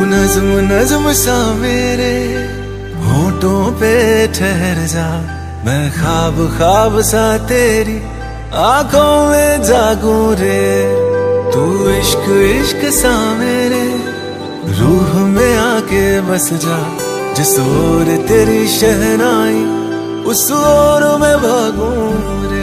नज्म नज्म सा मेरे होठों पे ठहर जा, मैं ख्वाब ख्वाब सा तेरी आंखों में जागूं रे। तू इश्क इश्क सा मेरे रूह में आके बस जा, जिस ओर तेरी शहनाई उस ओर मैं भागूं रे।